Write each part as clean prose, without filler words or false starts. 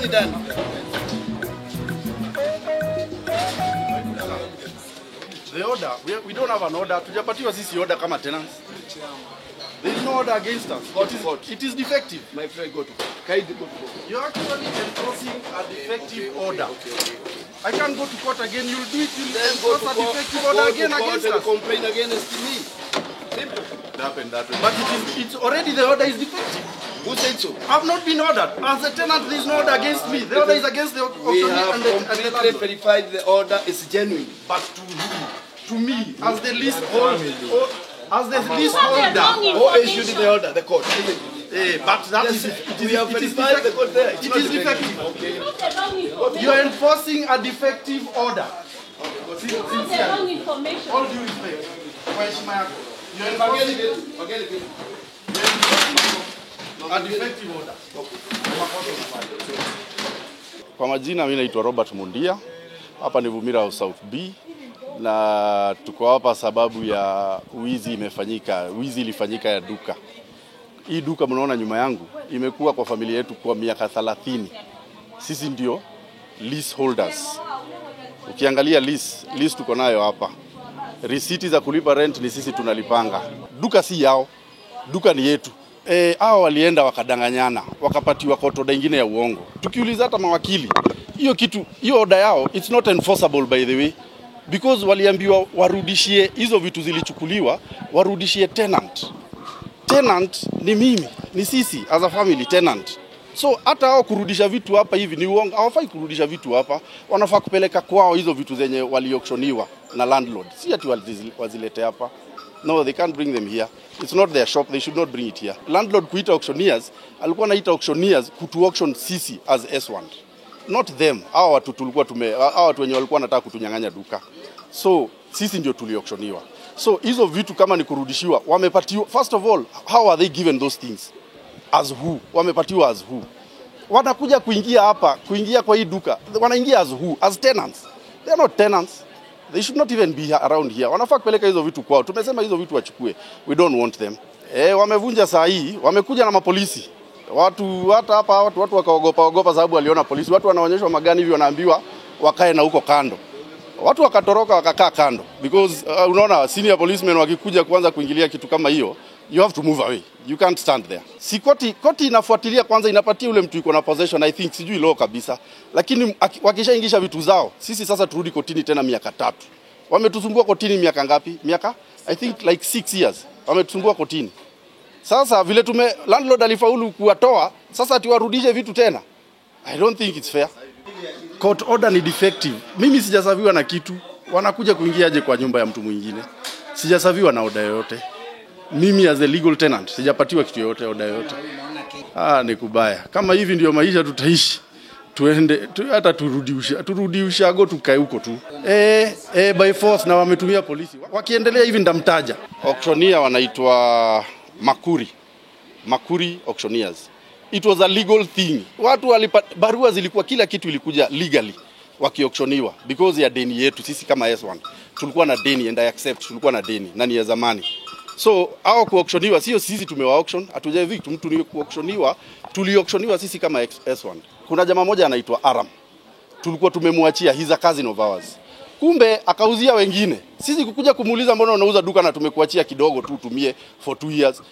Already done. The order, we don't have an order. Tujapatiwa sisi order kama tenants. There is no order against us. It is defective. My friend, go to court. You're actually enforcing a defective order. Okay. I can't go to court again. You'll do it. You'll enforce a defective order again against us. Complain against me. Simple. That way. But it's already the order is defective. Who said so? I've not been ordered. As a tenant, there is no order against me. The order is against the We have completely verified the order is genuine. But to me, as the leaseholder, Who issued the order? The court. but that Yes, is we have verified the court there. It is defective. Okay. You are enforcing a defective order. The wrong information. All due respect. You are enforcing a defective order. Kwa majina mimi naitwa Robert Mundia. Hapa ni Vumira South B. Na tuko hapa sababu ya wizi ilifanyika ya duka. Hii duka mnaona nyuma yangu imekuwa kwa familia yetu kwa miaka 30. Sisi ndio leaseholders. Ukiangalia lease tuko nayo hapa. Risiti za kulipa rent ni sisi tunalipanga. Duka si yao. Duka ni yetu. Hao walienda wakadanganyana, wakapatiwa kotoda nyingine ya uongo. Tukiuliza hata mawakili, hiyo order yao it's not enforceable by the way. Because waliambiwa warudishie hizo vitu zilichukuliwa, warudishie tenant. Tenant ni mimi, ni sisi as a family tenant. So hata hao kurudisha vitu hapa hivi ni uongo. Hawafai kurudisha vitu hapa, wanafaa kupeleka kwao hizo vitu zenye waliauctioniwa na landlord. Si ati wazilete hapa. No, they can't bring them here. It's not their shop, they should not bring it here. Landlord kuita auctioneers, alikuwa anaita auctioneers kutu auction sisi as S1. Not them. Hao watu wenye walikuwa wanataka kutunyang'anya duka. So sisi ndio tuliauctioniwa. So hizo vitu kama ni kurudishiwa, wamepatiwa. First of all, how are they given those things? As who? Wamepatiwa as who? Wanakuja kuingia kwa hii duka. Wanaingia as who? As tenants. They are not tenants. They should not even be around here. Wanafaa kupeleka hizo vitu kwao. Tumesema hizo vitu wachukue. We don't want them. Wamevunja saa hii, wamekuja na mapolisi. Watu wakaogopa sababu waliona polisi. Watu wanaonyeshwa magani hivi wanaambiwa wakae na huko kando. Watu wakatoroka wakakaa kando because unaona senior policemen wakikuja kuanza kuingilia kitu kama hiyo, you have to move away. You can't stand there. Si koti inafuatilia kwanza, inapatia ule mtu iko na possession, I think sijui law kabisa. Lakini wakishaingisha vitu zao, sisi sasa turudi kotini tena miaka 3. Wametusumbua kotini miaka ngapi? I think like 6 years. Wametusumbua kotini. Sasa vile landlord alifaulu kuwatoa, sasa atiwarudishe vitu tena. I don't think it's fair. Court order ni defective. Mimi sijasaviwa na kitu. Wanakuja kuingia aje kwa nyumba ya mtu mwingine? Sijasaviwa na order yoyote. Mimi as a legal tenant sijapatiwa kitu yoyote, order yoyote. Ni kubaya. Kama hivi ndio maisha tutaishi. Tuende hata turudi ushago tukae huko tu. By force na wametumia polisi. Wakiendelea hivi ndamtaja. Auctioneer wanaitwa Makuri auctioneers. It was a legal thing. Watu barua zilikuwa, kila kitu ilikuja legally wakiauctioniwa because ya deni yetu sisi kama S1. Tulikuwa na deni and I accept, tulikuwa na deni na ni ya zamani. So hao kuauctioniwa sio sisi tumewa-auction, hatujavict mtu ni kuauctioniwa, tuliauctioniwa sisi kama S1. Kuna jamaa mmoja anaitwa Aram. Tulikuwa tumemwachia, he's a cousin of ours. Kumbe akauzia wengine. Sisi kukuja kumuuliza mbona unauza duka na tumekuachia kidogo tu utumie for 2 years.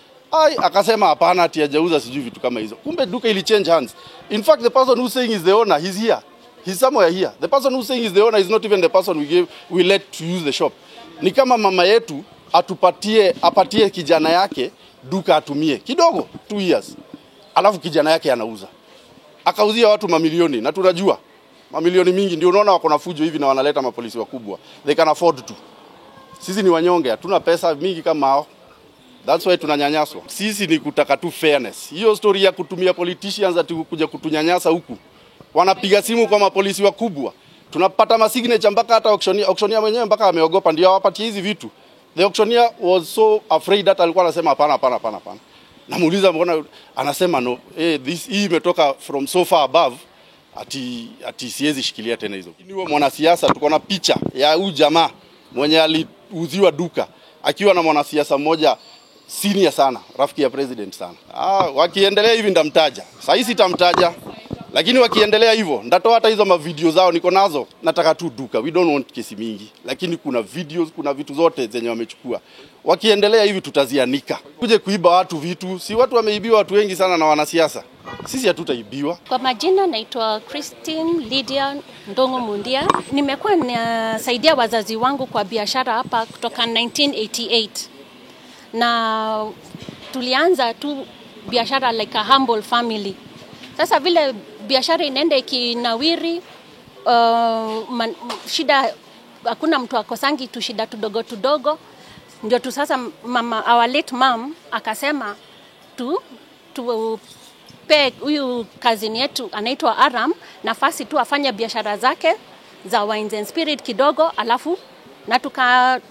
Akasema hapana ati hajauza sijui vitu kama hizo. Kumbe duka ili change hands. In fact the person who saying is the owner, he's here. He's somewhere here. The person who saying is the owner is not even the person we let to use the shop. Ni kama mama yetu apatie kijana yake duka atumie kidogo 2 years. Alafu kijana yake anauza. Akauzia watu mamilioni na tunajua mamilioni mingi, ndio unaona wako na fujo hivi na wanaleta mapolisi wakubwa. They can afford to. Sisi ni wanyonge, hatuna pesa mingi kama hao. That's why tunanyanyaswa. Sisi ni kutaka tu fairness. Hiyo story ya kutumia politicians ati kuja kutunyanyasa huku. Wanapiga simu kwa mapolisi wakubwa. Tunapata masignature mpaka hata auctioneer mwenyewe mpaka ameogopa ndio awapatie hizi vitu. The auctioneer was so afraid that alikuwa anasema hapana. Namuuliza mbona, anasema no. Hii imetoka from so far above ati siwezi shikilia tena hizo. Niwe mwanasiasa, tuko na picha ya huyu jamaa mwenye aliuziwa duka akiwa na mwanasiasa mmoja senior sana, rafiki ya president sana. Wakiendelea hivi ndamtaja. Sasa hizi sitamtaja. Lakini wakiendelea hivyo, ndatoa hata hizo mavideo zao niko nazo, nataka tu duka. We don't want kesi mingi. Lakini kuna videos, kuna vitu zote zenye wamechukua. Wakiendelea hivi tutazianika. Kuje kuiba watu vitu, si watu wameibiwa watu wengi sana na wanasiasa. Sisi hatutaibiwa. Kwa majina naitwa Christine Lydia Ndongo Mundia. Nimekuwa nasaidia wazazi wangu kwa biashara hapa kutoka 1988. Na tulianza tu biashara like a humble family. Sasa vile biashara inaenda ikinawiri, shida hakuna mtu akosangi tu shida tudogo. Ndio tu sasa our late mom akasema pe huyu cousin yetu anaitwa Aram nafasi tu afanye biashara zake za wines and spirit kidogo, alafu na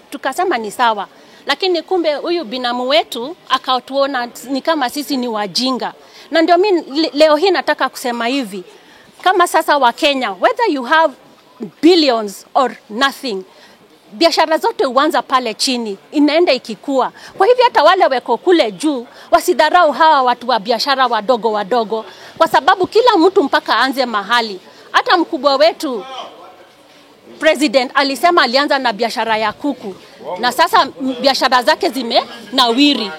tukasema ni sawa. Lakini kumbe huyu binamu wetu akatuona ni kama sisi ni wajinga. Na ndio mimi leo hii nataka kusema hivi, kama sasa wa Kenya, whether you have billions or nothing, biashara zote huanza pale chini, inaenda ikikua. Kwa hivyo hata wale weko kule juu wasidharau hawa watu wa biashara wadogo, kwa sababu kila mtu mpaka aanze mahali. Hata mkubwa wetu president alisema alianza na biashara ya kuku, na sasa biashara zake zimenawiri.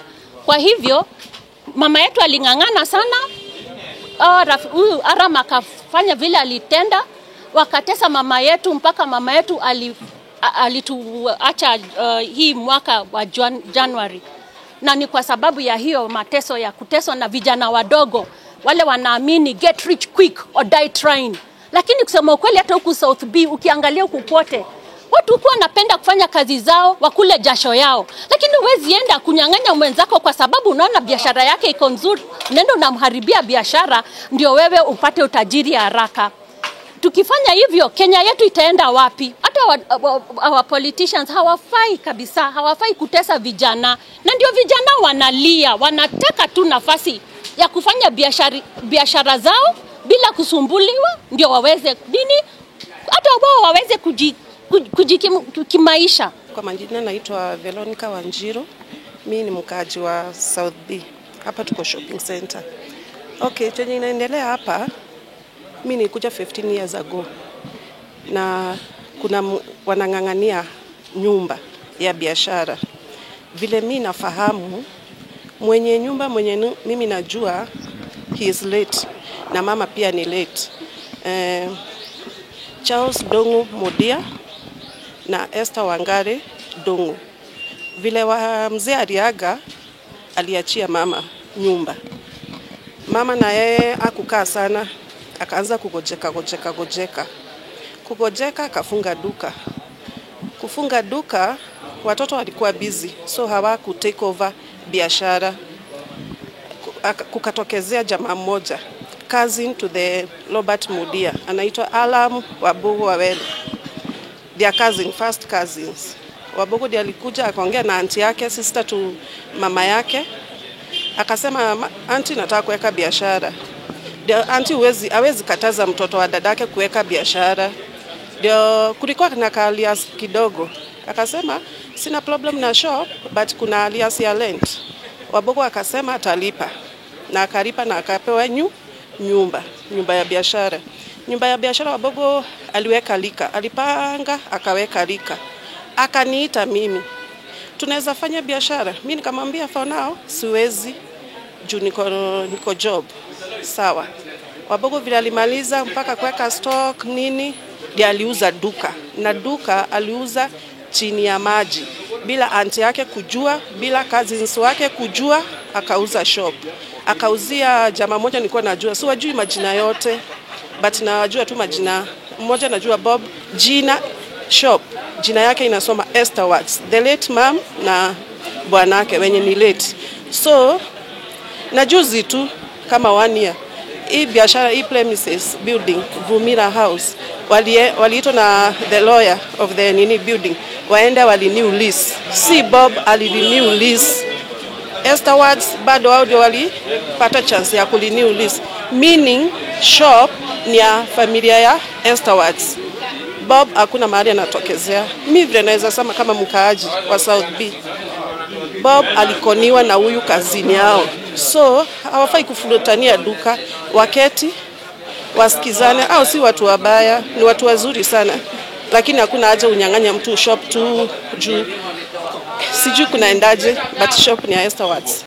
Kwa hivyo mama yetu aling'ang'ana sana. Huyu Aram akafanya vile alitenda, wakatesa mama yetu mpaka mama yetu alituacha hii mwaka wa January. Na ni kwa sababu ya hiyo mateso ya kuteswa na vijana wadogo wale wanaamini get rich quick or die trying. Lakini kusema ukweli hata huku South B ukiangalia huku kote watu huku wanapenda kufanya kazi zao, wakule jasho yao. Lakini huwezi enda kunyang'anya mwenzako kwa sababu unaona biashara yake iko nzuri, nenda unamharibia biashara ndio wewe upate utajiri haraka. Tukifanya hivyo Kenya yetu itaenda wapi? Hata our politicians hawafai kabisa, hawafai kutesa vijana. Na ndio vijana wanalia, wanataka tu nafasi ya kufanya biashara zao bila kusumbuliwa, ndio waweze hata wao waweze kujikimaisha. Kwa majina naitwa Veronica Wanjiro. Mimi ni mkaaji wa South B. Hapa tuko shopping center. Okay, chenye inaendelea hapa, mimi nilikuja 15 years ago. Na kuna wanang'ang'ania nyumba ya biashara. Vile mimi nafahamu mwenye nyumba mimi najua he is late na mama pia ni late. Charles Dongo Modia na Esther Wangare Dongo. Vile wa mzee aliaga aliachia mama nyumba. Mama na yeye hakukaa sana, akaanza kugojeka. Kugojeka akafunga duka. Kufunga duka watoto walikuwa busy, so hawaku take over biashara. Kukatokezea jamaa mmoja, cousin to the Robert Mudia, anaitwa Alam Wabugu Wawele. Their cousin, first cousins. Wabugu ndiye alikuja akaongea na aunti yake, sister to mama yake. Akasema aunti nataka kuweka biashara. Aunti hawezi kataza mtoto wa dadake kuweka biashara. Ndio kulikuwa na alias kidogo. Akasema sina problem na shop but kuna alias ya rent. Wabugu akasema atalipa. Na akalipa na akapewa nyumba ya biashara. Nyumba ya biashara Wabugu aliweka lika. Alipanga akaweka lika. Akaniita mimi. Tunaweza fanya biashara. Mimi nikamwambia for now siwezi juu niko job. Sawa. Wabugu vile alimaliza mpaka kuweka stock nini, ndiye aliuza duka. Na duka aliuza chini ya maji. Bila aunti yake kujua, bila cousins wake kujua, akauza shop. Akauzia jamaa moja nilikuwa najua. Si wajui majina yote, but najua tu majina. Mmoja najua Bob, jina shop. Jina yake inasoma Esther Watts. The late mom na bwanake wenye ni late. So na juzi tu kama 1 year hii biashara hii premises building Vumira House waliitwa na the lawyer of the building waenda renew lease. Si Bob renew lease, Esther Watts bado wao ndio walipata chance ya renew lease, meaning shop ni ya familia ya Esther Watts. Bob hakuna mahali anatokezea. Mimi vile naweza sema kama mkaaji wa South B, Bob alikoniwa na huyu kazini yao. So hawafai kufurutania duka, waketi wasikizane, au si watu wabaya, ni watu wazuri sana, lakini hakuna haja unyang'anya mtu shop tu juu sijui kunaendaje, but shop ni Esther Wards.